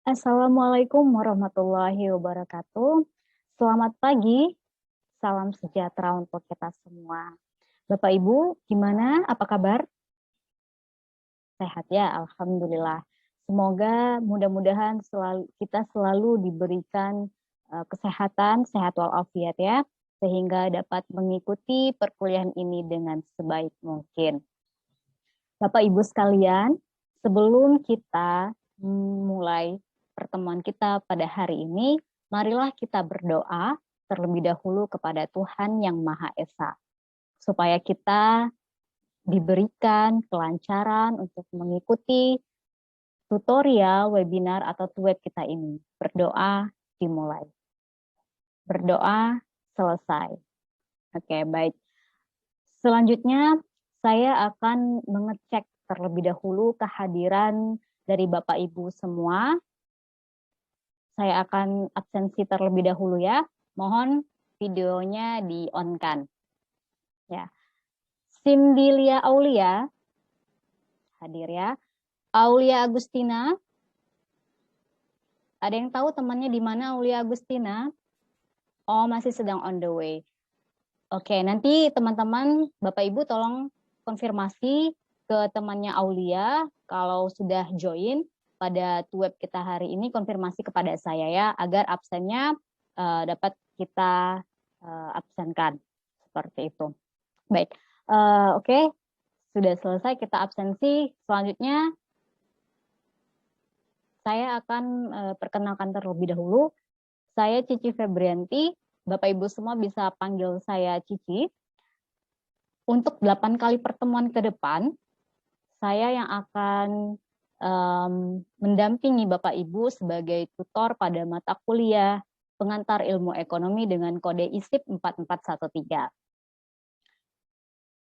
Assalamualaikum warahmatullahi wabarakatuh. Selamat pagi, salam sejahtera untuk kita semua. Bapak Ibu, gimana? Apa kabar? Sehat ya, Alhamdulillah. Semoga mudah-mudahan kita selalu diberikan kesehatan, sehat walafiat ya, sehingga dapat mengikuti perkuliahan ini dengan sebaik mungkin. Bapak Ibu sekalian, sebelum kita mulai pertemuan kita pada hari ini, marilah kita berdoa terlebih dahulu kepada Tuhan Yang Maha Esa, supaya kita diberikan kelancaran untuk mengikuti tutorial, webinar, atau web kita ini. Berdoa dimulai. Berdoa selesai. Oke, baik. Selanjutnya, saya akan mengecek terlebih dahulu kehadiran dari Bapak Ibu semua. Saya akan absensi terlebih dahulu ya. Mohon videonya di-on-kan. Ya. Simdilia Aulia, hadir ya. Aulia Agustina. Ada yang tahu temannya di mana Aulia Agustina? Oh, masih sedang on the way. Oke, nanti teman-teman, Bapak Ibu tolong konfirmasi ke temannya Aulia kalau sudah join pada web kita hari ini, konfirmasi kepada saya ya, agar absennya dapat kita absenkan. Seperti itu. Baik, oke, sudah selesai kita absensi. Selanjutnya, saya akan perkenalkan terlebih dahulu. Saya Cici Febrianti, Bapak Ibu semua bisa panggil saya Cici. Untuk 8 kali pertemuan ke depan, saya yang akan mendampingi Bapak Ibu sebagai tutor pada mata kuliah pengantar ilmu ekonomi dengan kode ISIP 4413.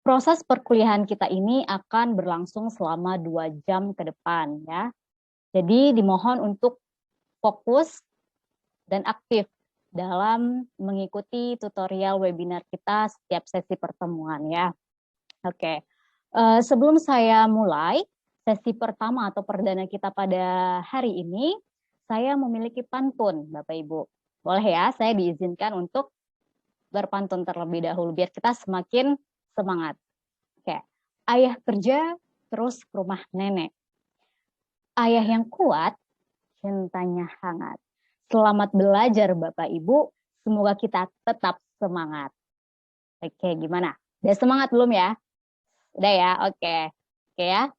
Proses perkuliahan kita ini akan berlangsung selama 2 jam ke depan ya. Jadi dimohon untuk fokus dan aktif dalam mengikuti tutorial webinar kita setiap sesi pertemuan ya. Oke, sebelum saya mulai sesi pertama atau perdana kita pada hari ini, saya memiliki pantun, Bapak Ibu. Boleh ya, saya diizinkan untuk berpantun terlebih dahulu, biar kita semakin semangat. Oke, ayah kerja terus ke rumah nenek. Ayah yang kuat, cintanya hangat. Selamat belajar Bapak Ibu, semoga kita tetap semangat. Oke, gimana? Udah semangat belum ya? Udah ya, oke. Oke ya,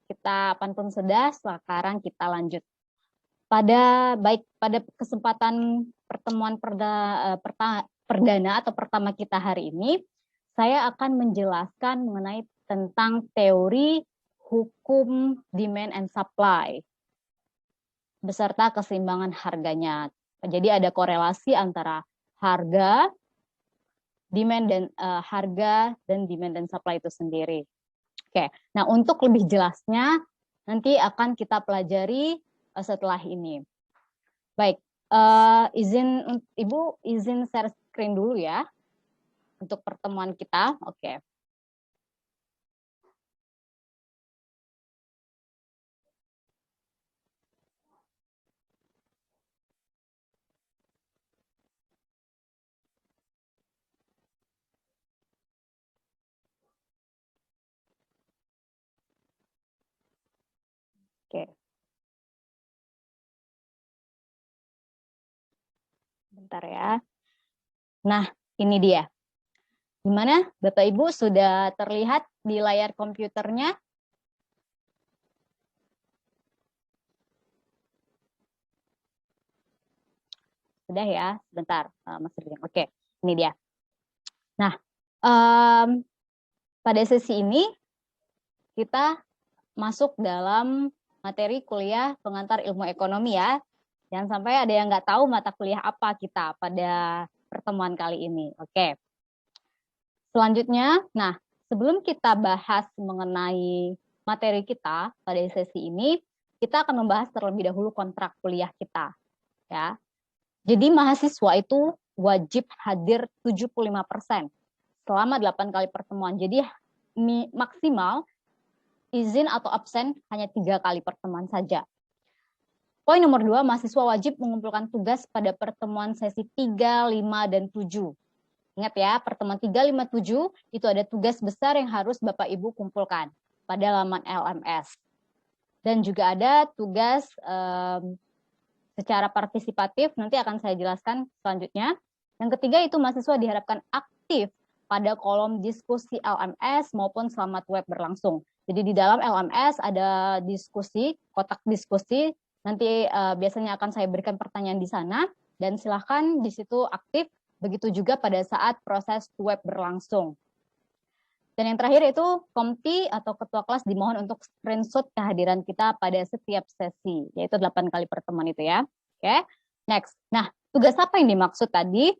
kita pantun sudah, sekarang kita lanjut. Pada kesempatan pertemuan perdana atau pertama kita hari ini, saya akan menjelaskan mengenai tentang teori hukum demand and supply beserta keseimbangan harganya. Jadi ada korelasi antara harga, harga dan demand dan supply itu sendiri. Oke, nah untuk lebih jelasnya nanti akan kita pelajari setelah ini. Baik, Ibu izin share screen dulu ya untuk pertemuan kita. Oke. Oke. Bentar ya. Nah, ini dia. Gimana? Bapak Ibu sudah terlihat di layar komputernya? Sudah ya, sebentar Mas Ridwan. Oke, ini dia. Nah, pada sesi ini kita masuk dalam materi kuliah pengantar ilmu ekonomi ya. Jangan sampai ada yang nggak tahu mata kuliah apa kita pada pertemuan kali ini. Oke. Selanjutnya, nah sebelum kita bahas mengenai materi kita pada sesi ini, kita akan membahas terlebih dahulu kontrak kuliah kita. Ya. Jadi mahasiswa itu wajib hadir 75% selama 8 kali pertemuan. Jadi maksimal izin atau absen hanya 3 kali pertemuan saja. Poin nomor 2, mahasiswa wajib mengumpulkan tugas pada pertemuan sesi 3, 5, dan 7. Ingat ya, pertemuan 3, 5, 7 itu ada tugas besar yang harus Bapak Ibu kumpulkan pada laman LMS. Dan juga ada tugas secara partisipatif, nanti akan saya jelaskan selanjutnya. Yang ketiga itu mahasiswa diharapkan aktif pada kolom diskusi LMS maupun selamat web berlangsung. Jadi di dalam LMS ada diskusi, kotak diskusi, nanti biasanya akan saya berikan pertanyaan di sana, dan silahkan di situ aktif, begitu juga pada saat proses web berlangsung. Dan yang terakhir itu komti atau ketua kelas dimohon untuk screenshot kehadiran kita pada setiap sesi, yaitu 8 kali pertemuan itu ya. Oke, next. Nah, tugas apa yang dimaksud tadi?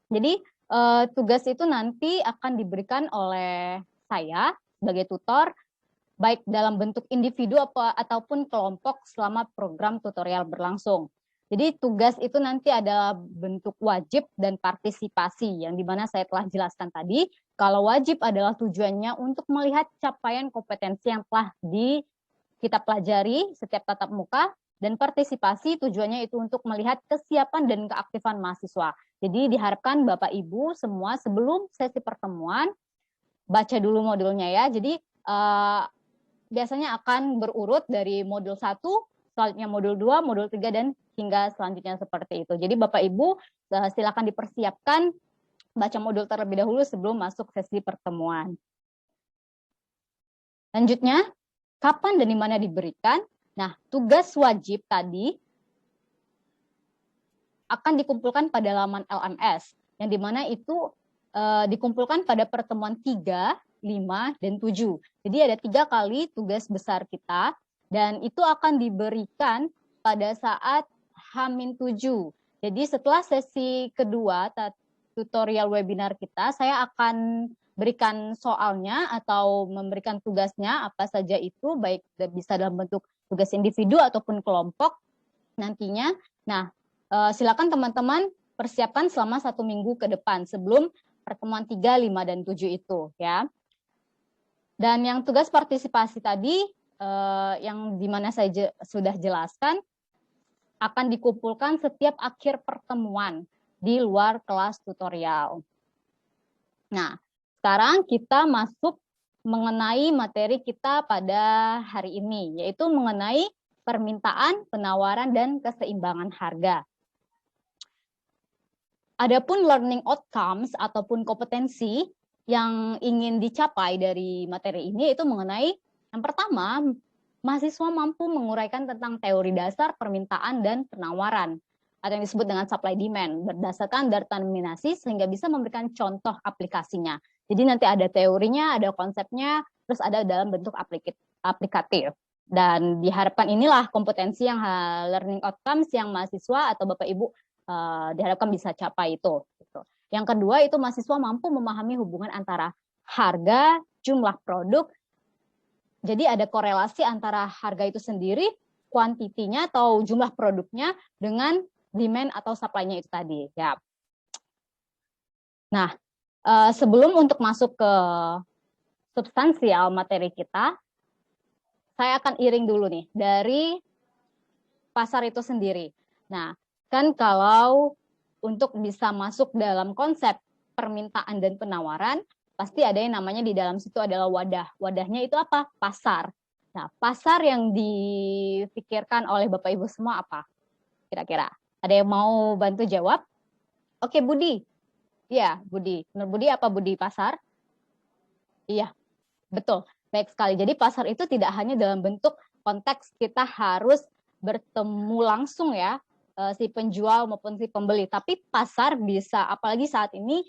Jadi tugas itu nanti akan diberikan oleh saya sebagai tutor, baik dalam bentuk individu ataupun kelompok selama program tutorial berlangsung. Jadi tugas itu nanti adalah bentuk wajib dan partisipasi, yang dimana saya telah jelaskan tadi. Kalau wajib adalah tujuannya untuk melihat capaian kompetensi yang telah kita pelajari setiap tatap muka, dan partisipasi tujuannya itu untuk melihat kesiapan dan keaktifan mahasiswa. Jadi diharapkan Bapak Ibu semua sebelum sesi pertemuan, baca dulu modulnya ya. Jadi biasanya akan berurut dari modul 1, selanjutnya modul 2, modul 3, dan hingga selanjutnya seperti itu. Jadi Bapak Ibu silakan dipersiapkan baca modul terlebih dahulu sebelum masuk sesi pertemuan. Lanjutnya, kapan dan di mana diberikan? Nah, tugas wajib tadi akan dikumpulkan pada laman LMS, yang dimana itu dikumpulkan pada pertemuan 3, 5, dan 7. Jadi ada 3 kali tugas besar kita, dan itu akan diberikan pada saat H-7. Jadi setelah sesi kedua tutorial webinar kita, saya akan berikan soalnya atau memberikan tugasnya apa saja itu, baik bisa dalam bentuk tugas individu ataupun kelompok nantinya. Nah, silakan teman-teman persiapkan selama 1 minggu ke depan sebelum pertemuan 3, 5, dan 7 itu ya. Dan yang tugas partisipasi tadi yang dimana saya sudah jelaskan akan dikumpulkan setiap akhir pertemuan di luar kelas tutorial. Nah, sekarang kita masuk mengenai materi kita pada hari ini, yaitu mengenai permintaan, penawaran, dan keseimbangan harga. Adapun learning outcomes ataupun kompetensi yang ingin dicapai dari materi ini itu mengenai yang pertama, mahasiswa mampu menguraikan tentang teori dasar permintaan dan penawaran atau yang disebut dengan supply demand berdasarkan determinasi sehingga bisa memberikan contoh aplikasinya. Jadi nanti ada teorinya, ada konsepnya, terus ada dalam bentuk aplikatif. Dan diharapkan inilah kompetensi yang learning outcomes yang mahasiswa atau Bapak Ibu diharapkan bisa capai itu. Yang kedua itu mahasiswa mampu memahami hubungan antara harga, jumlah produk. Jadi ada korelasi antara harga itu sendiri, kuantitinya atau jumlah produknya dengan demand atau supply-nya itu tadi. Ya. Nah, sebelum untuk masuk ke substansial materi kita, saya akan iring dulu nih dari pasar itu sendiri. Nah, kan kalau untuk bisa masuk dalam konsep permintaan dan penawaran, pasti ada yang namanya di dalam situ adalah wadah. Wadahnya itu apa? Pasar. Nah, pasar yang dipikirkan oleh Bapak Ibu semua apa? Kira-kira. Ada yang mau bantu jawab? Oke, Budi. Iya, Budi. Menurut Budi apa Budi pasar? Iya, betul. Baik sekali. Jadi pasar itu tidak hanya dalam bentuk konteks kita harus bertemu langsung ya, si penjual maupun si pembeli. Tapi pasar bisa, apalagi saat ini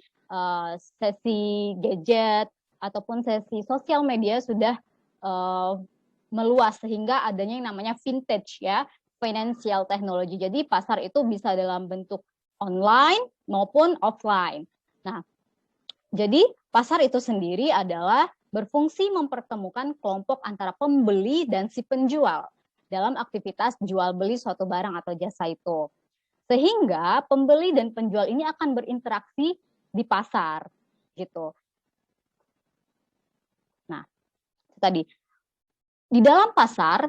sesi gadget ataupun sesi sosial media sudah meluas sehingga adanya yang namanya vintage ya, financial technology. Jadi pasar itu bisa dalam bentuk online maupun offline. Nah, jadi pasar itu sendiri adalah berfungsi mempertemukan kelompok antara pembeli dan si penjual dalam aktivitas jual beli suatu barang atau jasa itu. Sehingga pembeli dan penjual ini akan berinteraksi di pasar gitu. Nah, tadi di dalam pasar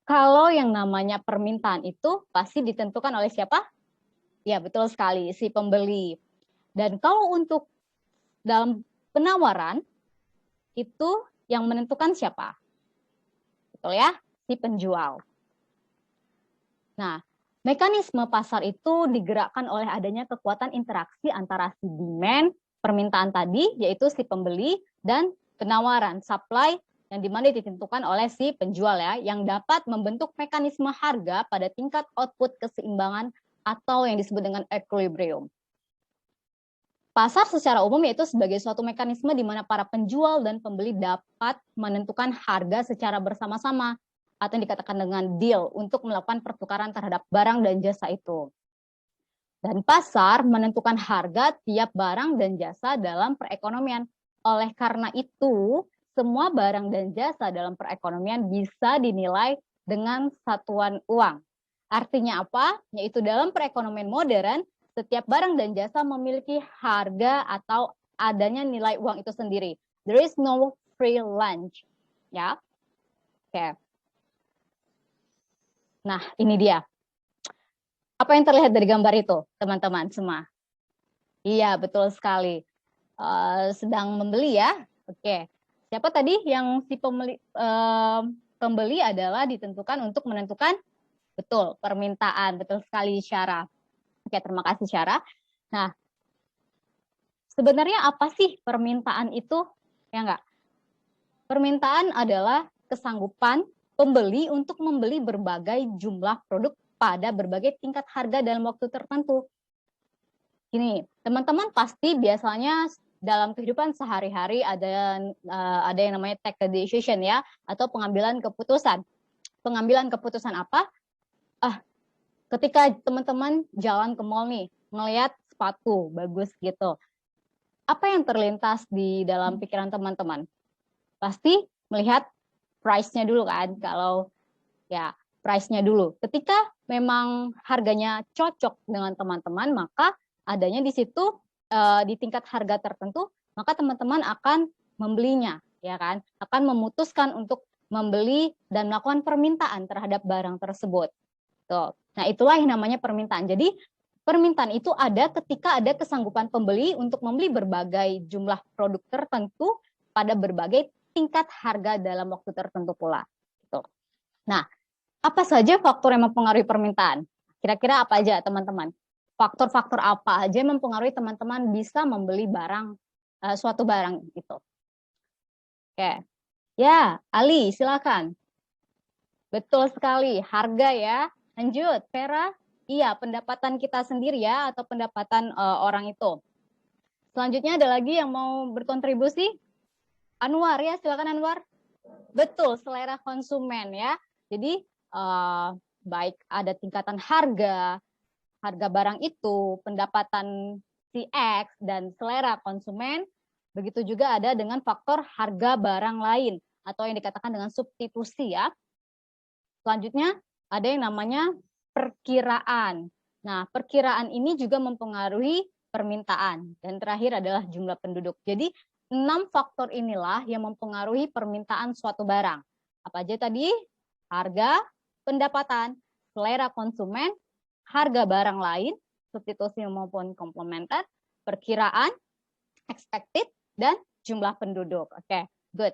Kalau yang namanya permintaan itu pasti ditentukan oleh siapa? Ya, betul sekali, si pembeli. Dan kalau untuk dalam penawaran, itu yang menentukan siapa? Betul ya? Si penjual. Nah, mekanisme pasar itu digerakkan oleh adanya kekuatan interaksi antara si demand, permintaan tadi, yaitu si pembeli, dan penawaran, supply, yang dimana ditentukan oleh si penjual ya, yang dapat membentuk mekanisme harga pada tingkat output keseimbangan atau yang disebut dengan equilibrium. Pasar secara umum yaitu sebagai suatu mekanisme di mana para penjual dan pembeli dapat menentukan harga secara bersama-sama atau yang dikatakan dengan deal untuk melakukan pertukaran terhadap barang dan jasa itu. Dan pasar menentukan harga tiap barang dan jasa dalam perekonomian. Oleh karena itu, semua barang dan jasa dalam perekonomian bisa dinilai dengan satuan uang. Artinya apa? Yaitu dalam perekonomian modern, setiap barang dan jasa memiliki harga atau adanya nilai uang itu sendiri. There is no free lunch. Ya. Oke. Nah, ini dia. Apa yang terlihat dari gambar itu, teman-teman semua? Iya, betul sekali. Sedang membeli ya. Oke. Siapa tadi yang si pembeli adalah ditentukan untuk menentukan betul permintaan. Betul sekali Syara. Oke, terima kasih Syara. Nah, sebenarnya apa sih permintaan itu? Ya enggak? Permintaan adalah kesanggupan pembeli untuk membeli berbagai jumlah produk pada berbagai tingkat harga dalam waktu tertentu. Gini, teman-teman pasti biasanya dalam kehidupan sehari-hari ada yang namanya take a decision ya, atau pengambilan keputusan. Pengambilan keputusan apa? Ketika teman-teman jalan ke mall nih, ngelihat sepatu bagus gitu. Apa yang terlintas di dalam pikiran teman-teman? Pasti melihat price-nya dulu kan, kalau ya price-nya dulu. Ketika memang harganya cocok dengan teman-teman, maka adanya di situ di tingkat harga tertentu, maka teman-teman akan membelinya, ya kan? Akan memutuskan untuk membeli dan melakukan permintaan terhadap barang tersebut. Tuh. Nah, itulah yang namanya permintaan. Jadi, permintaan itu ada ketika ada kesanggupan pembeli untuk membeli berbagai jumlah produk tertentu pada berbagai tingkat harga dalam waktu tertentu pula. Gitu. Nah, apa saja faktor yang mempengaruhi permintaan? Kira-kira apa aja, teman-teman? Faktor-faktor apa aja yang mempengaruhi teman-teman bisa membeli barang, suatu barang itu? Oke. Ya, Ali, silakan. Betul sekali, harga ya. Lanjut, Vera. Iya, pendapatan kita sendiri ya, atau pendapatan orang itu. Selanjutnya ada lagi yang mau berkontribusi? Anwar ya, silakan Anwar. Betul, selera konsumen ya. Jadi baik ada tingkatan harga barang itu, pendapatan si X dan selera konsumen, begitu juga ada dengan faktor harga barang lain atau yang dikatakan dengan substitusi ya. Selanjutnya ada yang namanya perkiraan. Nah, perkiraan ini juga mempengaruhi permintaan. Dan terakhir adalah jumlah penduduk. Jadi 6 faktor inilah yang mempengaruhi permintaan suatu barang. Apa aja tadi? Harga, pendapatan, selera konsumen, harga barang lain, substitusi maupun komplementer, perkiraan, expected, dan jumlah penduduk. Oke, good.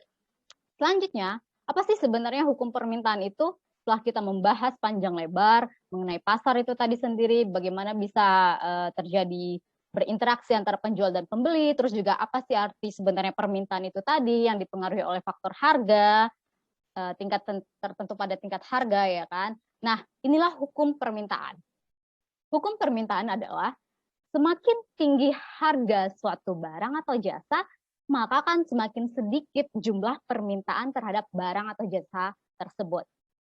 Selanjutnya, apa sih sebenarnya hukum permintaan itu? Setelah kita membahas panjang lebar mengenai pasar itu tadi sendiri, bagaimana bisa terjadi berinteraksi antara penjual dan pembeli, terus juga apa sih arti sebenarnya permintaan itu tadi yang dipengaruhi oleh faktor harga, tingkat tertentu pada tingkat harga ya kan. Nah, inilah hukum permintaan. Hukum permintaan adalah semakin tinggi harga suatu barang atau jasa, maka akan semakin sedikit jumlah permintaan terhadap barang atau jasa tersebut.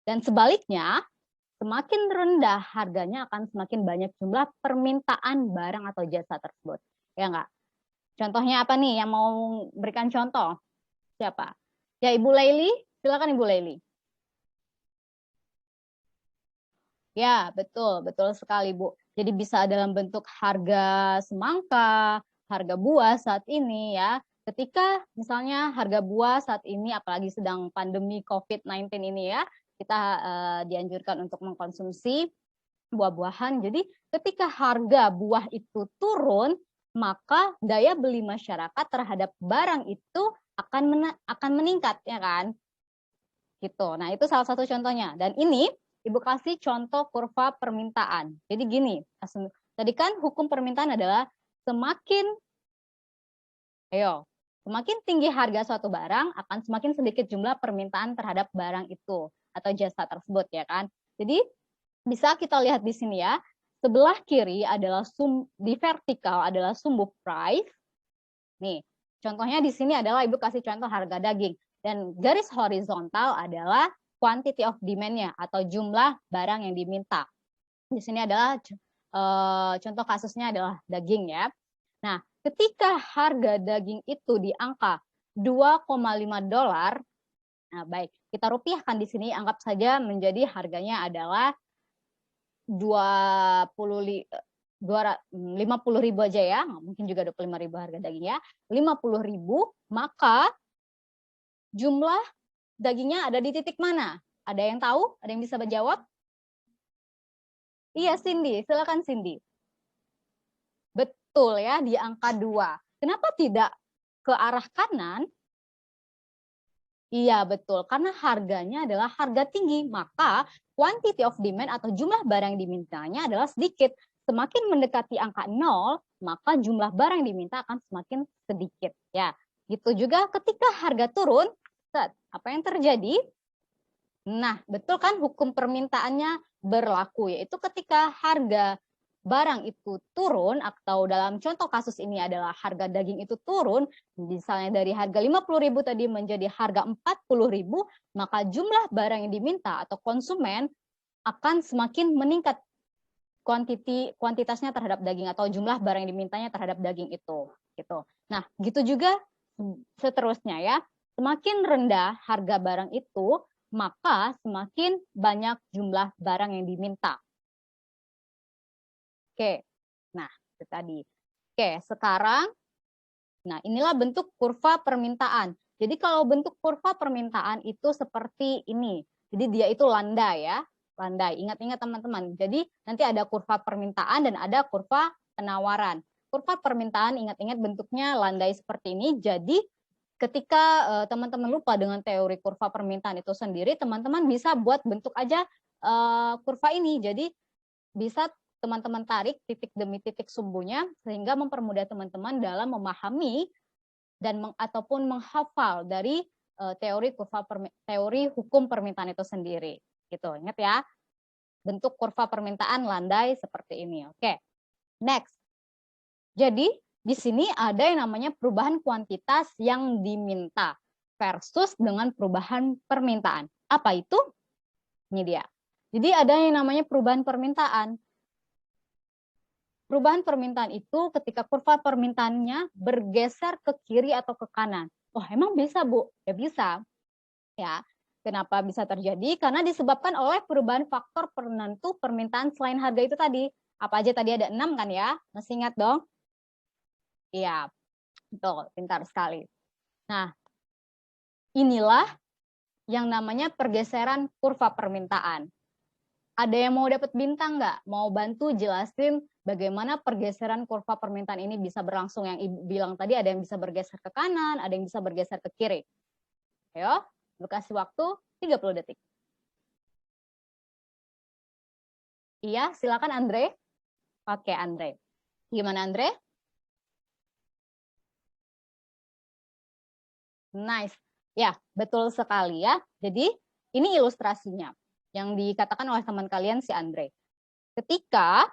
Dan sebaliknya, semakin rendah harganya akan semakin banyak jumlah permintaan barang atau jasa tersebut. Ya enggak? Contohnya apa nih yang mau berikan contoh? Siapa? Ya Ibu Laili, silakan Ibu Laili. Ya, betul, betul sekali Bu. Jadi bisa dalam bentuk harga semangka, harga buah saat ini ya. Ketika misalnya harga buah saat ini apalagi sedang pandemi COVID-19 ini ya, kita dianjurkan untuk mengkonsumsi buah-buahan. Jadi ketika harga buah itu turun, maka daya beli masyarakat terhadap barang itu akan meningkat, ya kan? Gitu. Nah, itu salah satu contohnya. Dan ini Ibu kasih contoh kurva permintaan. Jadi gini, tadi kan hukum permintaan adalah semakin tinggi harga suatu barang, akan semakin sedikit jumlah permintaan terhadap barang itu atau jasa tersebut, ya kan? Jadi bisa kita lihat di sini ya, sebelah kiri adalah di vertikal adalah sumbu price. Nih, contohnya di sini adalah Ibu kasih contoh harga daging. Dan garis horizontal adalah quantity of demand-nya atau jumlah barang yang diminta. Di sini adalah contoh kasusnya adalah daging ya. Nah, ketika harga daging itu di angka $2,5, nah baik, kita rupiahkan di sini, anggap saja menjadi harganya adalah 50.000 aja ya, mungkin juga 25.000 harga daging ya, 50.000, maka jumlah dagingnya ada di titik mana? Ada yang tahu? Ada yang bisa menjawab? Iya, Cindy. Silakan, Cindy. Betul ya, di angka 2. Kenapa tidak ke arah kanan? Iya, betul. Karena harganya adalah harga tinggi. Maka quantity of demand atau jumlah barang yang dimintanya adalah sedikit. Semakin mendekati angka 0, maka jumlah barang yang diminta akan semakin sedikit. Ya, gitu juga ketika harga turun, apa yang terjadi? Nah, betul kan hukum permintaannya berlaku, yaitu ketika harga barang itu turun, atau dalam contoh kasus ini adalah harga daging itu turun, misalnya dari harga 50.000 tadi menjadi harga 40.000, maka jumlah barang yang diminta atau konsumen akan semakin meningkat kuantitasnya terhadap daging atau jumlah barang yang dimintanya terhadap daging itu. Gitu. Nah, gitu juga seterusnya ya. Semakin rendah harga barang itu, maka semakin banyak jumlah barang yang diminta. Oke, nah itu tadi. Oke, sekarang, nah inilah bentuk kurva permintaan. Jadi kalau bentuk kurva permintaan itu seperti ini. Jadi dia itu landai ya, landai. Ingat-ingat teman-teman. Jadi nanti ada kurva permintaan dan ada kurva penawaran. Kurva permintaan ingat-ingat bentuknya landai seperti ini. Jadi ketika teman-teman lupa dengan teori kurva permintaan itu sendiri, teman-teman bisa buat bentuk aja kurva ini. Jadi bisa teman-teman tarik titik demi titik sumbunya sehingga mempermudah teman-teman dalam memahami dan ataupun menghafal dari teori hukum permintaan itu sendiri. Gitu. Ingat ya. Bentuk kurva permintaan landai seperti ini. Oke. Next. Jadi di sini ada yang namanya perubahan kuantitas yang diminta versus dengan perubahan permintaan. Apa itu? Ini dia. Jadi ada yang namanya perubahan permintaan. Perubahan permintaan itu ketika kurva permintaannya bergeser ke kiri atau ke kanan. Oh, emang bisa, Bu? Ya bisa. Ya. Kenapa bisa terjadi? Karena disebabkan oleh perubahan faktor penentu permintaan selain harga itu tadi. Apa aja tadi ada 6 kan ya? Masih ingat dong? Iya, betul, pintar sekali. Nah, inilah yang namanya pergeseran kurva permintaan. Ada yang mau dapat bintang nggak? Mau bantu jelasin bagaimana pergeseran kurva permintaan ini bisa berlangsung? Yang Ibu bilang tadi ada yang bisa bergeser ke kanan, ada yang bisa bergeser ke kiri. Ayo, Ibu kasih waktu 30 detik. Iya, silakan Andre. Oke, Andre. Gimana Andre? Nice. Ya, betul sekali ya. Jadi, ini ilustrasinya yang dikatakan oleh teman kalian si Andre. Ketika,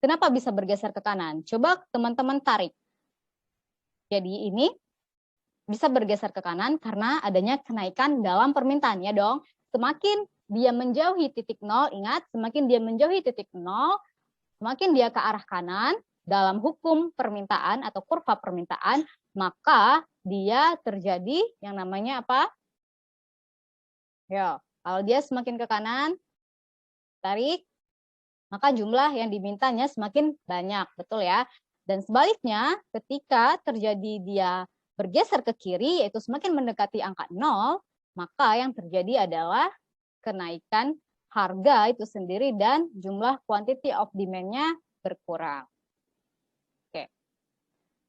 kenapa bisa bergeser ke kanan? Coba teman-teman tarik. Jadi ini bisa bergeser ke kanan karena adanya kenaikan dalam permintaan ya dong. Semakin dia menjauhi titik nol, ingat, semakin dia menjauhi titik nol, semakin dia ke arah kanan, dalam hukum permintaan atau kurva permintaan, maka dia terjadi yang namanya apa? Ya, kalau dia semakin ke kanan, tarik, maka jumlah yang dimintanya semakin banyak, betul ya? Dan sebaliknya, ketika terjadi dia bergeser ke kiri, yaitu semakin mendekati angka 0, maka yang terjadi adalah kenaikan harga itu sendiri dan jumlah quantity of demand-nya berkurang. Oke.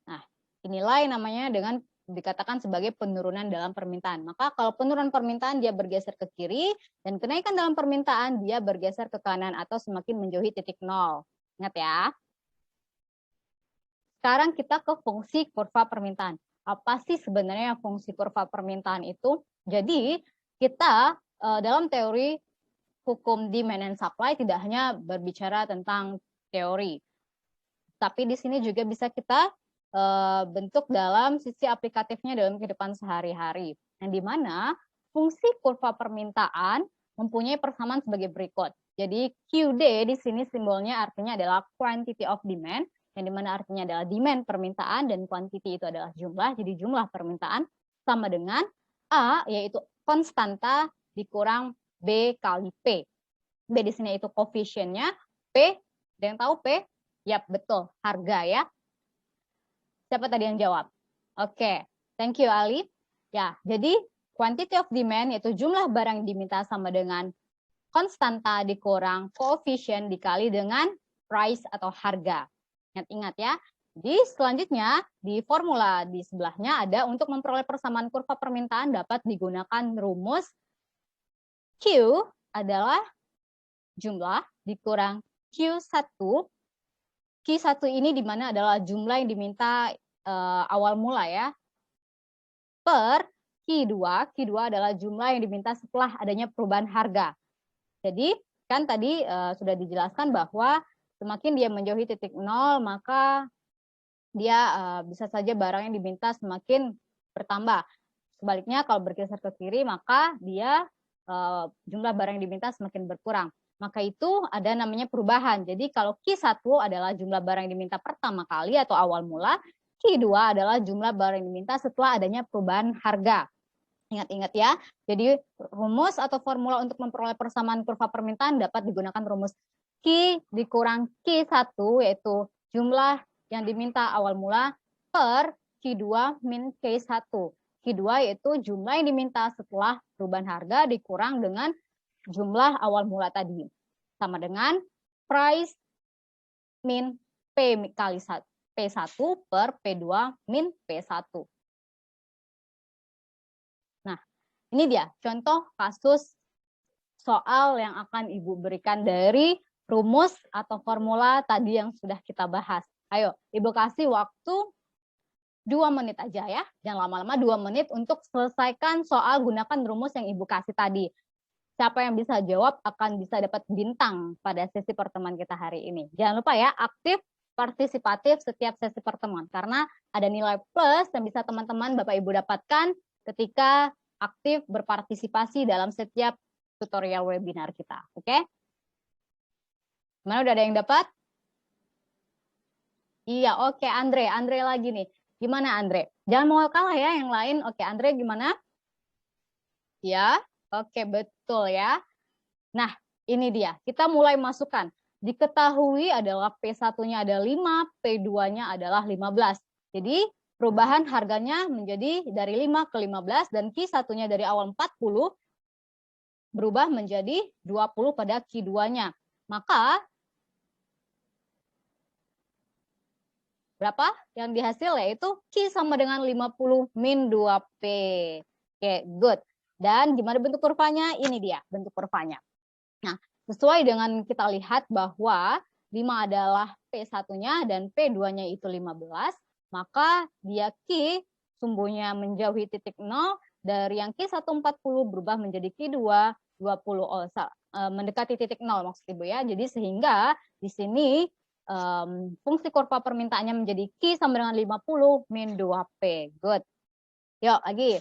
Nah, inilah yang namanya dengan dikatakan sebagai penurunan dalam permintaan. Maka kalau penurunan permintaan dia bergeser ke kiri dan kenaikan dalam permintaan dia bergeser ke kanan atau semakin menjauhi titik nol. Ingat ya. Sekarang kita ke fungsi kurva permintaan. Apa sih sebenarnya fungsi kurva permintaan itu? Jadi kita dalam teori hukum demand and supply tidak hanya berbicara tentang teori, tapi di sini juga bisa kita bentuk dalam sisi aplikatifnya dalam kehidupan sehari-hari. Yang dimana fungsi kurva permintaan mempunyai persamaan sebagai berikut. Jadi QD di sini simbolnya artinya adalah quantity of demand, yang dimana artinya adalah demand permintaan dan quantity itu adalah jumlah. Jadi jumlah permintaan sama dengan A yaitu konstanta dikurang B kali P. B di sini itu koefisiennya, P, ada yang tahu P? Yap, betul, harga ya. Siapa tadi yang jawab? Oke, thank you Ali. Ya, jadi quantity of demand yaitu jumlah barang yang diminta sama dengan konstanta dikurang koefisien dikali dengan price atau harga. Ingat-ingat ya. Jadi selanjutnya di formula di sebelahnya ada untuk memperoleh persamaan kurva permintaan dapat digunakan rumus Q adalah jumlah dikurang Q1. Q1 ini di mana adalah jumlah yang diminta awal mula ya. Per Q2. Q2 adalah jumlah yang diminta setelah adanya perubahan harga. Jadi kan tadi sudah dijelaskan bahwa semakin dia menjauhi titik nol maka dia bisa saja barang yang diminta semakin bertambah. Sebaliknya kalau bergeser ke kiri maka dia jumlah barang yang diminta semakin berkurang. Maka itu ada namanya perubahan. Jadi kalau Q1 adalah jumlah barang yang diminta pertama kali atau awal mula, Q2 adalah jumlah barang yang diminta setelah adanya perubahan harga. Ingat-ingat ya. Jadi rumus atau formula untuk memperoleh persamaan kurva permintaan dapat digunakan rumus Q dikurang Q1 yaitu jumlah yang diminta awal mula per Q2 min Q1. Q2 yaitu jumlah yang diminta setelah perubahan harga dikurang dengan jumlah awal mula tadi. Sama dengan price min P kali P1 per P2 min P1. Nah, ini dia contoh kasus soal yang akan Ibu berikan dari rumus atau formula tadi yang sudah kita bahas. Ayo, Ibu kasih waktu 2 menit aja ya. Jangan lama-lama 2 menit untuk selesaikan soal gunakan rumus yang Ibu kasih tadi. Siapa yang bisa jawab akan bisa dapat bintang pada sesi pertemuan kita hari ini. Jangan lupa ya, aktif partisipatif setiap sesi pertemuan. Karena ada nilai plus yang bisa teman-teman Bapak Ibu dapatkan ketika aktif berpartisipasi dalam setiap tutorial webinar kita. Oke? Gimana, udah ada yang dapat? Iya, oke Andre. Andre lagi nih. Gimana Andre? Jangan mau kalah ya yang lain. Oke, Andre gimana? Ya. Oke, betul ya. Nah, ini dia. Kita mulai masukkan. Diketahui adalah P1-nya ada 5, P2-nya adalah 15. Jadi, perubahan harganya menjadi dari 5 ke 15 dan Q1-nya dari awal 40 berubah menjadi 20 pada Q2-nya. Maka, berapa yang dihasil yaitu Q sama dengan 50 min 2P. Oke, good. Dan gimana bentuk kurvanya? Ini dia bentuk kurvanya. Nah, sesuai dengan kita lihat bahwa 5 adalah P1-nya dan P2-nya itu 15, maka dia Q sumbunya menjauhi titik 0, dari yang Q1 40 berubah menjadi Q2 20, mendekati titik 0 maksud Ibu ya. Jadi sehingga di sini fungsi kurva permintaannya menjadi Q sama dengan 50 min 2P. Good. Yuk, lagi.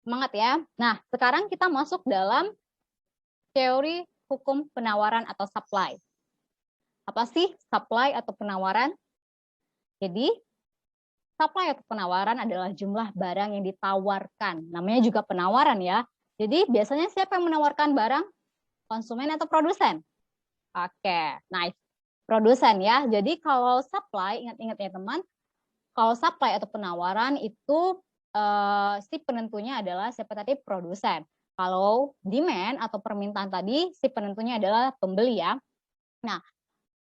Semangat ya. Nah, sekarang kita masuk dalam teori hukum penawaran atau supply. Apa sih supply atau penawaran? Jadi, supply atau penawaran adalah jumlah barang yang ditawarkan. Namanya juga penawaran ya. Jadi, biasanya siapa yang menawarkan barang? Konsumen atau produsen? Oke, nice. Produsen ya. Jadi, kalau supply, ingat-ingat ya teman, kalau supply atau penawaran itu si penentunya adalah siapa tadi? Produsen. Kalau demand atau permintaan tadi, si penentunya adalah pembeli ya. Nah,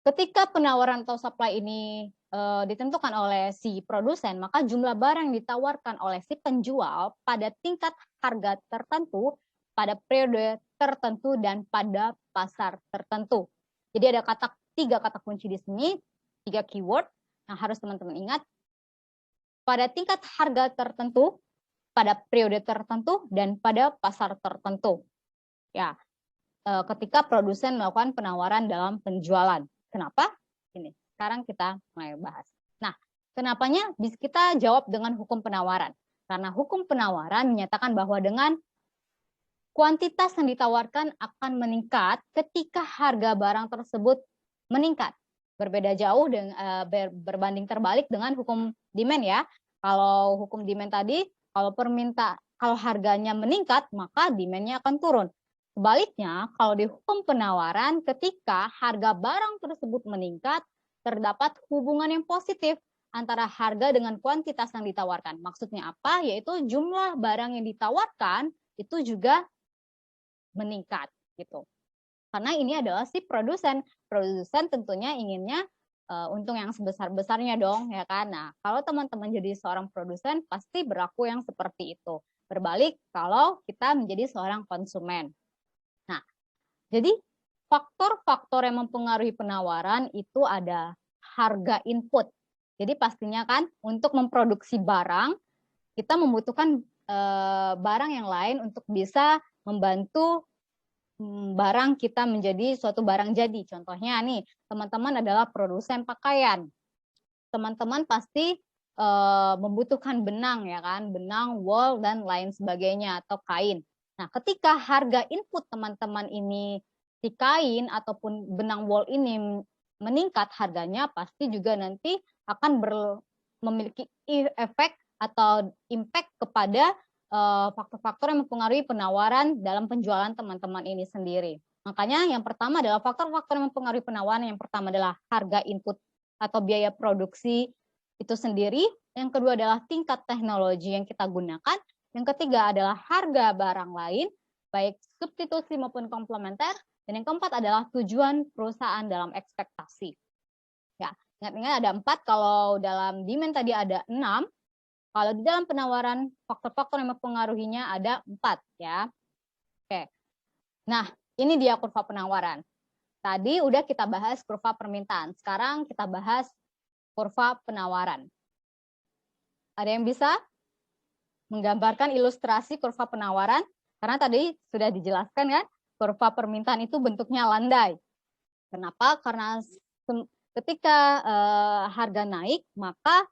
ketika penawaran atau supply ini ditentukan oleh si produsen, maka jumlah barang yang ditawarkan oleh si penjual pada tingkat harga tertentu, pada periode tertentu, dan pada pasar tertentu. Jadi ada tiga kata kunci di sini, 3 keyword yang harus teman-teman ingat. Pada tingkat harga tertentu, pada periode tertentu, dan pada pasar tertentu. Ya, ketika produsen melakukan penawaran dalam penjualan. Kenapa? Ini, sekarang kita mulai bahas. Nah, kenapanya bisa kita jawab dengan hukum penawaran? Karena hukum penawaran menyatakan bahwa dengan kuantitas yang ditawarkan akan meningkat ketika harga barang tersebut meningkat. Berbeda jauh dengan berbanding terbalik dengan hukum demand ya. Kalau hukum demand tadi, kalau harganya meningkat, maka demand-nya akan turun. Sebaliknya, kalau di hukum penawaran, ketika harga barang tersebut meningkat, terdapat hubungan yang positif antara harga dengan kuantitas yang ditawarkan. Maksudnya apa? Yaitu jumlah barang yang ditawarkan itu juga meningkat gitu. Karena ini adalah si produsen. Produsen tentunya inginnya untung yang sebesar-besarnya dong, ya kan? Nah, kalau teman-teman jadi seorang produsen, pasti berlaku yang seperti itu. Berbalik kalau kita menjadi seorang konsumen. Nah, jadi faktor-faktor yang mempengaruhi penawaran itu ada harga input. Jadi pastinya kan untuk memproduksi barang, kita membutuhkan barang yang lain untuk bisa membantu barang kita menjadi suatu barang jadi. Contohnya nih, teman-teman adalah produsen pakaian. Teman-teman pasti membutuhkan benang ya kan, benang, wool, dan lain sebagainya, atau kain. Nah, ketika harga input teman-teman ini si kain ataupun benang wool ini meningkat harganya, pasti juga nanti akan memiliki efek atau impact kepada faktor-faktor yang mempengaruhi penawaran dalam penjualan teman-teman ini sendiri. Makanya yang pertama adalah faktor-faktor yang mempengaruhi penawaran. Yang pertama adalah harga input atau biaya produksi itu sendiri. Yang kedua adalah tingkat teknologi yang kita gunakan. Yang ketiga adalah harga barang lain, baik substitusi maupun komplementer. Dan yang keempat adalah tujuan perusahaan dalam ekspektasi. Ya, ingat-ingat ada 4, kalau dalam demand tadi ada 6. Kalau di dalam penawaran, faktor-faktor yang mempengaruhinya ada 4 ya. Oke. Nah, ini dia kurva penawaran. Tadi udah kita bahas kurva permintaan. Sekarang kita bahas kurva penawaran. Ada yang bisa menggambarkan ilustrasi kurva penawaran? Karena tadi sudah dijelaskan kan, kurva permintaan itu bentuknya landai. Kenapa? Karena ketika harga naik, maka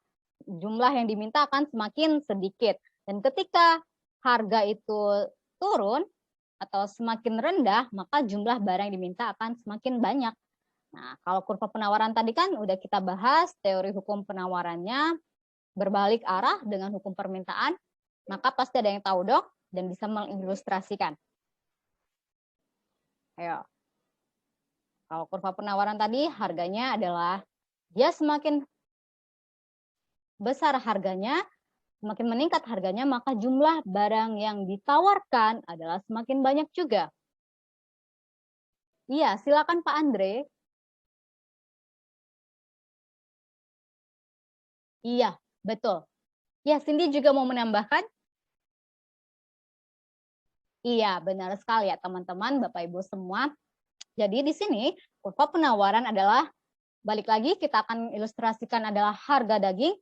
jumlah yang diminta akan semakin sedikit. Dan ketika harga itu turun atau semakin rendah, maka jumlah barang yang diminta akan semakin banyak. Nah, kalau kurva penawaran tadi kan udah kita bahas teori hukum penawarannya berbalik arah dengan hukum permintaan, maka pasti ada yang tahu dong dan bisa mengilustrasikan. Ayo. Kalau kurva penawaran tadi harganya adalah dia semakin besar harganya, semakin meningkat harganya, maka jumlah barang yang ditawarkan adalah semakin banyak juga. Iya, silakan Pak Andre. Iya, betul. Ya, Cindy juga mau menambahkan? Iya, benar sekali ya teman-teman, Bapak Ibu semua. Jadi di sini kurva penawaran adalah, balik lagi kita akan ilustrasikan adalah harga daging,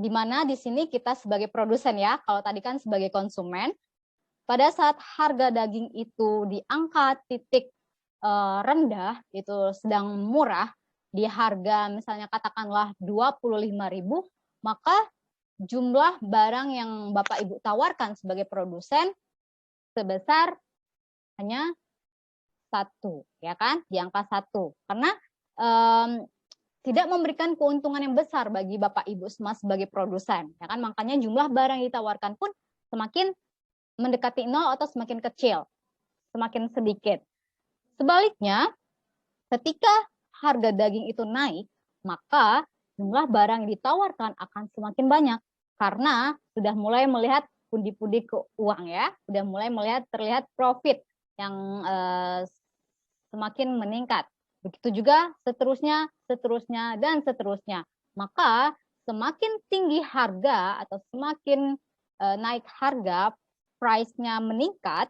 di mana di sini kita sebagai produsen ya, kalau tadi kan sebagai konsumen, pada saat harga daging itu di angka titik rendah, itu sedang murah, di harga misalnya katakanlah 25.000, maka jumlah barang yang Bapak Ibu tawarkan sebagai produsen sebesar hanya 1, ya kan, di angka 1. Karena tidak memberikan keuntungan yang besar bagi Bapak Ibu semua sebagai produsen, ya kan, makanya jumlah barang yang ditawarkan pun semakin mendekati 0 atau semakin kecil, semakin sedikit. Sebaliknya, ketika harga daging itu naik, maka jumlah barang yang ditawarkan akan semakin banyak karena sudah mulai melihat pundi-pundi ke uang ya. Udah mulai terlihat profit yang semakin meningkat. Begitu juga seterusnya, dan seterusnya. Maka semakin tinggi harga atau semakin naik harga, price-nya meningkat,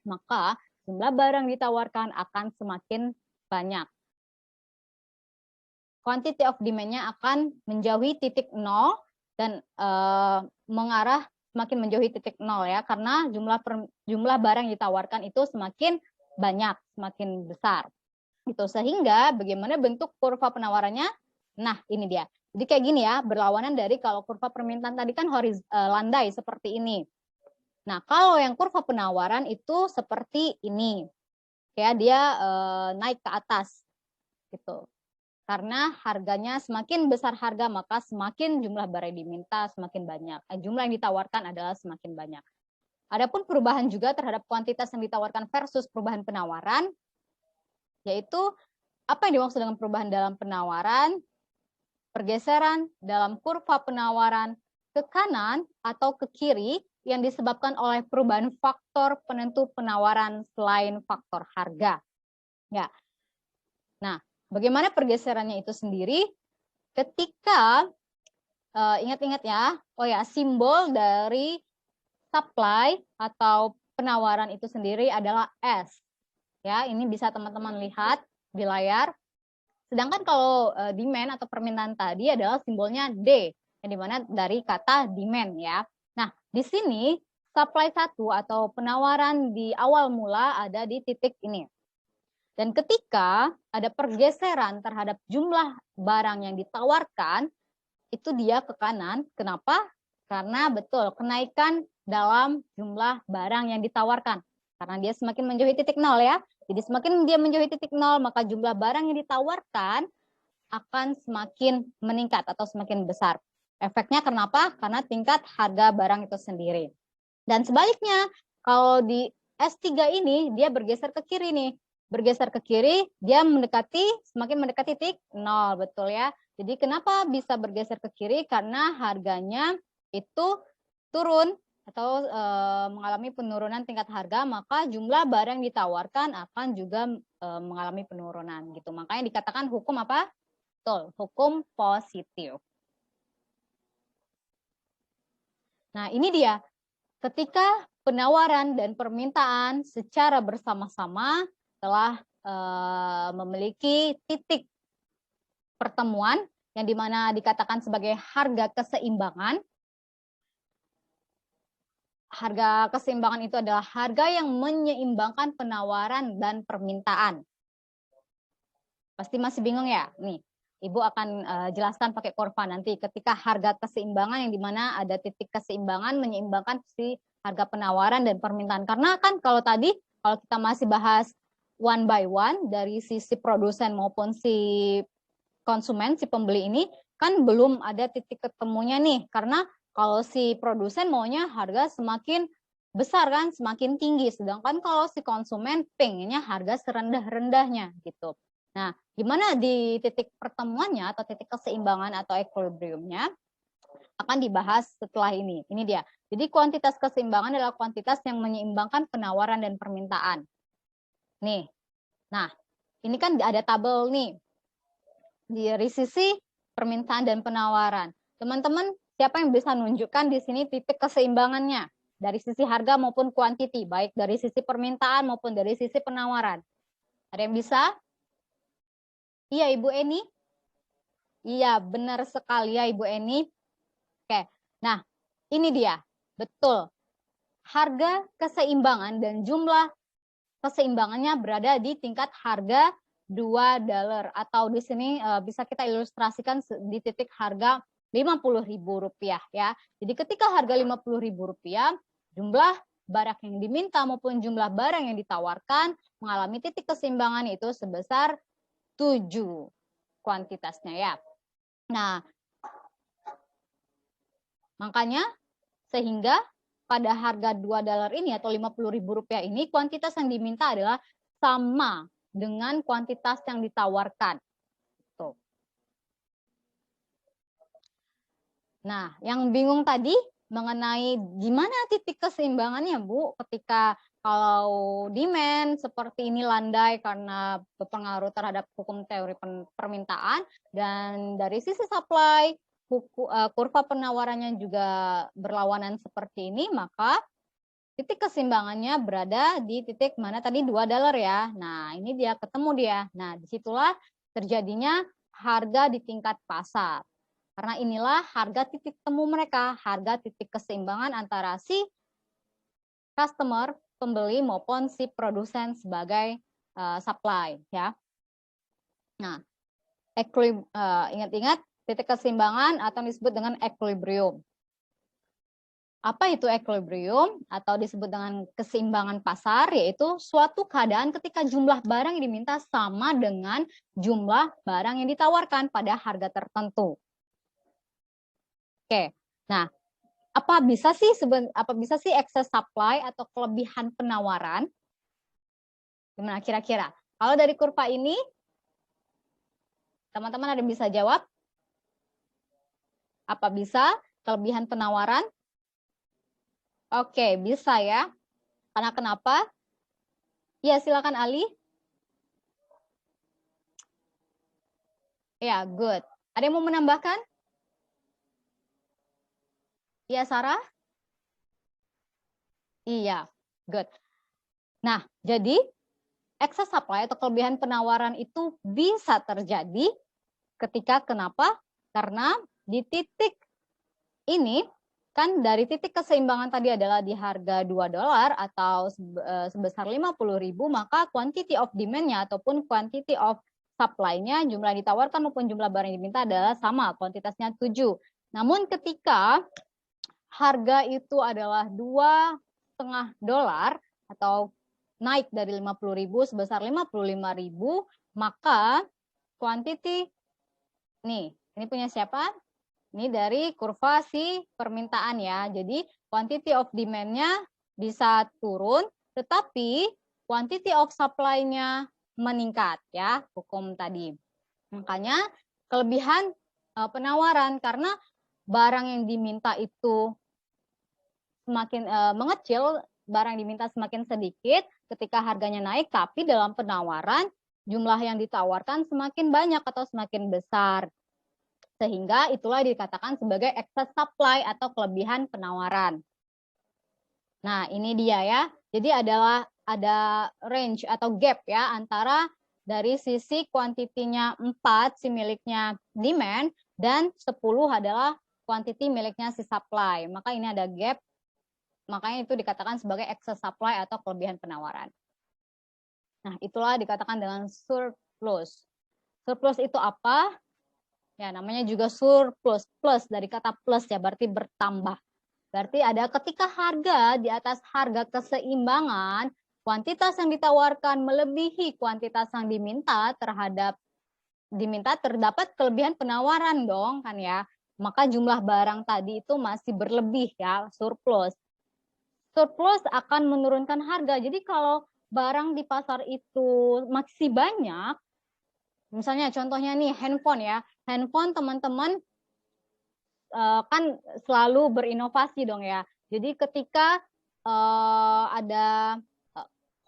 maka jumlah barang ditawarkan akan semakin banyak. Quantity of demand-nya akan menjauhi titik nol dan mengarah semakin menjauhi titik nol ya, karena jumlah barang yang ditawarkan itu semakin banyak, semakin besar. Gitu. Sehingga bagaimana bentuk kurva penawarannya? Nah, ini dia. Jadi kayak gini ya, berlawanan dari kalau kurva permintaan tadi kan landai seperti ini. Nah, kalau yang kurva penawaran itu seperti ini. Ya, dia naik ke atas gitu. Karena harganya semakin besar harga, maka semakin jumlah barang yang diminta semakin banyak. Jumlah yang ditawarkan adalah semakin banyak. Adapun perubahan juga terhadap kuantitas yang ditawarkan versus perubahan penawaran, yaitu apa yang dimaksud dengan perubahan dalam penawaran? Pergeseran dalam kurva penawaran ke kanan atau ke kiri yang disebabkan oleh perubahan faktor penentu penawaran selain faktor harga. Ya. Nah, bagaimana pergeserannya itu sendiri? Ketika ingat-ingat ya, simbol dari supply atau penawaran itu sendiri adalah S. Ya, ini bisa teman-teman lihat di layar. Sedangkan kalau demand atau permintaan tadi adalah simbolnya D, yang dimana dari kata demand ya. Nah, di sini supply 1 atau penawaran di awal mula ada di titik ini. Dan ketika ada pergeseran terhadap jumlah barang yang ditawarkan, itu dia ke kanan. Kenapa? Karena betul, kenaikan dalam jumlah barang yang ditawarkan. Karena dia semakin menjauhi titik nol ya. Jadi semakin dia menjauhi titik nol, maka jumlah barang yang ditawarkan akan semakin meningkat atau semakin besar. Efeknya kenapa? Karena tingkat harga barang itu sendiri. Dan sebaliknya, kalau di S3 ini, dia bergeser ke kiri nih. Bergeser ke kiri, dia semakin mendekati titik nol, betul ya. Jadi kenapa bisa bergeser ke kiri? Karena harganya itu turun atau mengalami penurunan tingkat harga, maka jumlah barang yang ditawarkan akan juga mengalami penurunan gitu. Makanya dikatakan hukum apa? Betul, hukum positif. Nah, ini dia. Ketika penawaran dan permintaan secara bersama-sama telah memiliki titik pertemuan yang dimana dikatakan sebagai harga keseimbangan. Harga keseimbangan itu adalah harga yang menyeimbangkan penawaran dan permintaan. Pasti masih bingung ya? Nih, Ibu akan jelaskan pakai kurva nanti ketika harga keseimbangan yang dimana ada titik keseimbangan menyeimbangkan si harga penawaran dan permintaan. Karena kan kalau kita masih bahas one by one dari sisi produsen maupun si konsumen, si pembeli ini kan belum ada titik ketemunya nih. Karena kalau si produsen maunya harga semakin besar kan, semakin tinggi. Sedangkan kalau si konsumen pengennya harga serendah-rendahnya gitu. Nah, gimana di titik pertemuannya atau titik keseimbangan atau equilibriumnya akan dibahas setelah ini. Ini dia. Jadi kuantitas keseimbangan adalah kuantitas yang menyeimbangkan penawaran dan permintaan. Nih. Nah, ini kan ada tabel nih. Dari sisi permintaan dan penawaran. Teman-teman, siapa yang bisa nunjukkan di sini titik keseimbangannya? Dari sisi harga maupun kuantiti, baik dari sisi permintaan maupun dari sisi penawaran. Ada yang bisa? Iya, Ibu Eni? Iya, benar sekali ya Ibu Eni. Oke, nah ini dia, betul. Harga keseimbangan dan jumlah keseimbangannya berada di tingkat harga $2 atau di sini bisa kita ilustrasikan di titik harga Rp50.000 ya. Jadi ketika harga Rp50.000, jumlah barang yang diminta maupun jumlah barang yang ditawarkan mengalami titik keseimbangan itu sebesar 7 kuantitasnya ya. Nah, makanya sehingga pada harga $2 ini atau Rp50.000 ini kuantitas yang diminta adalah sama dengan kuantitas yang ditawarkan. Tuh. Nah, yang bingung tadi mengenai gimana titik keseimbangannya, Bu, ketika kalau demand seperti ini landai karena berpengaruh terhadap hukum teori permintaan, dan dari sisi supply kurva penawarannya juga berlawanan seperti ini, maka titik keseimbangannya berada di titik mana tadi $2 ya. Nah, ini dia ketemu dia. Nah, disitulah terjadinya harga di tingkat pasar. Karena inilah harga titik temu mereka, harga titik keseimbangan antara si customer, pembeli maupun si produsen sebagai supply ya. Nah, ingat-ingat titik keseimbangan atau disebut dengan equilibrium. Apa itu equilibrium atau disebut dengan keseimbangan pasar? Yaitu suatu keadaan ketika jumlah barang yang diminta sama dengan jumlah barang yang ditawarkan pada harga tertentu. Oke, nah apa bisa sih excess supply atau kelebihan penawaran? Gimana kira-kira? Kalau dari kurva ini, teman-teman ada bisa jawab? Apa bisa kelebihan penawaran? Oke, bisa ya. Karena kenapa? Ya, silakan Ali. Ya, good. Ada yang mau menambahkan? Iya, Sarah? Iya, good. Nah, jadi excess supply atau kelebihan penawaran itu bisa terjadi ketika kenapa? Karena di titik ini, kan dari titik keseimbangan tadi adalah di harga $2 atau sebesar 50.000, maka quantity of demand-nya ataupun quantity of supply-nya, jumlah yang ditawarkan maupun jumlah barang yang diminta adalah sama, kuantitasnya 7. Namun ketika harga itu adalah $2,5 atau naik dari 50.000 sebesar 55.000, maka quantity nih, ini punya siapa? Ini dari kurva si permintaan ya. Jadi quantity of demand-nya bisa turun, tetapi quantity of supply-nya meningkat ya, hukum tadi. Makanya kelebihan penawaran karena barang yang diminta itu semakin mengecil, barang diminta semakin sedikit ketika harganya naik, tapi dalam penawaran jumlah yang ditawarkan semakin banyak atau semakin besar. Sehingga itulah dikatakan sebagai excess supply atau kelebihan penawaran. Nah, ini dia ya. Jadi ada range atau gap ya antara dari sisi kuantitinya 4 si miliknya demand dan 10 adalah kuantiti miliknya si supply. Maka ini ada gap. Makanya itu dikatakan sebagai excess supply atau kelebihan penawaran. Nah, itulah dikatakan dengan surplus. Surplus itu apa? Ya, namanya juga surplus. Plus dari kata plus ya, berarti bertambah. Berarti ada ketika harga di atas harga keseimbangan, kuantitas yang ditawarkan melebihi kuantitas yang diminta terdapat kelebihan penawaran dong kan ya. Maka jumlah barang tadi itu masih berlebih ya, surplus. Surplus akan menurunkan harga. Jadi kalau barang di pasar itu masih banyak, misalnya contohnya nih handphone ya, handphone teman-teman kan selalu berinovasi dong ya. Jadi ketika ada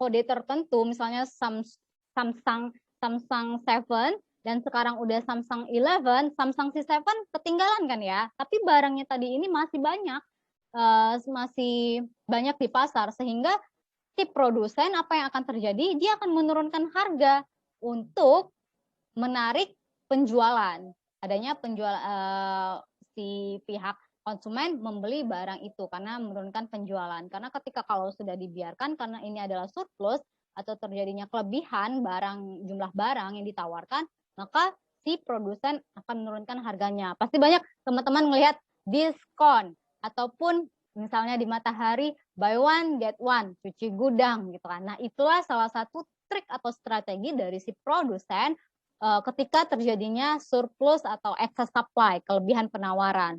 kode tertentu, misalnya Samsung 7 dan sekarang udah Samsung 11, Samsung C7 ketinggalan kan ya. Tapi barangnya tadi ini masih banyak di pasar, sehingga si produsen apa yang akan terjadi, dia akan menurunkan harga untuk menarik penjualan, adanya si pihak konsumen membeli barang itu karena menurunkan penjualan. Karena ketika kalau sudah dibiarkan karena ini adalah surplus atau terjadinya kelebihan jumlah barang yang ditawarkan, maka si produsen akan menurunkan harganya. Pasti banyak teman-teman melihat diskon ataupun misalnya di Matahari buy one get one, cuci gudang gitu kan. Nah, itulah salah satu trik atau strategi dari si produsen ketika terjadinya surplus atau excess supply, kelebihan penawaran.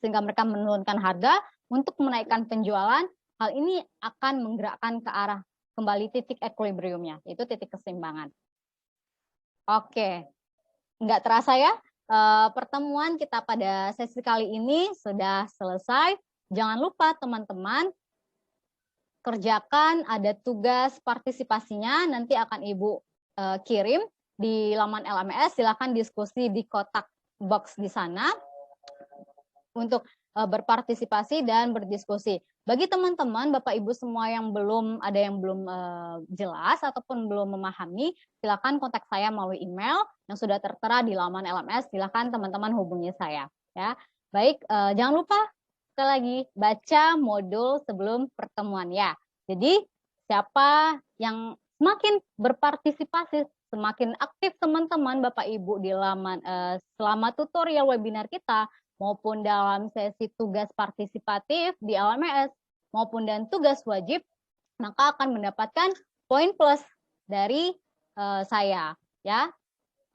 Sehingga mereka menurunkan harga untuk menaikkan penjualan. Hal ini akan menggerakkan ke arah kembali titik equilibriumnya, yaitu titik keseimbangan. Oke, nggak terasa ya, pertemuan kita pada sesi kali ini sudah selesai. jangan lupa teman-teman kerjakan, ada tugas partisipasinya, nanti akan Ibu kirim di laman LMS, silakan diskusi di kotak box di sana untuk berpartisipasi dan berdiskusi. Bagi teman-teman, Bapak Ibu semua yang belum jelas ataupun belum memahami, silakan kontak saya melalui email yang sudah tertera di laman LMS. Silakan teman-teman hubungi saya. Ya, baik. Jangan lupa sekali lagi baca modul sebelum pertemuan ya. Jadi siapa yang semakin berpartisipasi, semakin aktif teman-teman Bapak Ibu di laman selama tutorial webinar kita, maupun dalam sesi tugas partisipatif di LMS, maupun dan tugas wajib, maka akan mendapatkan poin plus dari saya. Ya,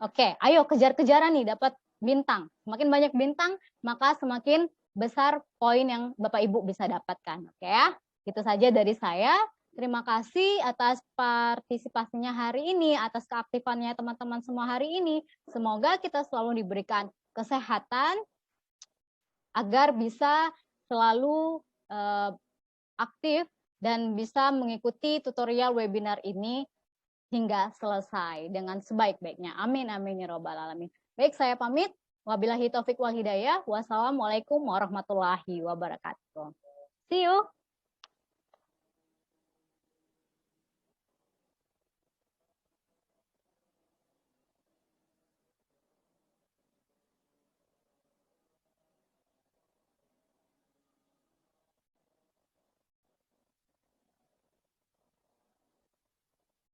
oke, ayo kejar-kejaran nih dapat bintang. Semakin banyak bintang, maka semakin besar poin yang Bapak Ibu bisa dapatkan. Oke ya, itu saja dari saya. Terima kasih atas partisipasinya hari ini, atas keaktifannya teman-teman semua hari ini. Semoga kita selalu diberikan kesehatan, agar bisa selalu aktif dan bisa mengikuti tutorial webinar ini hingga selesai dengan sebaik-baiknya. Amin, amin, ya robbal alamin. Baik, saya pamit. Wabillahi taufik wal hidayah. Wassalamualaikum warahmatullahi wabarakatuh. See you.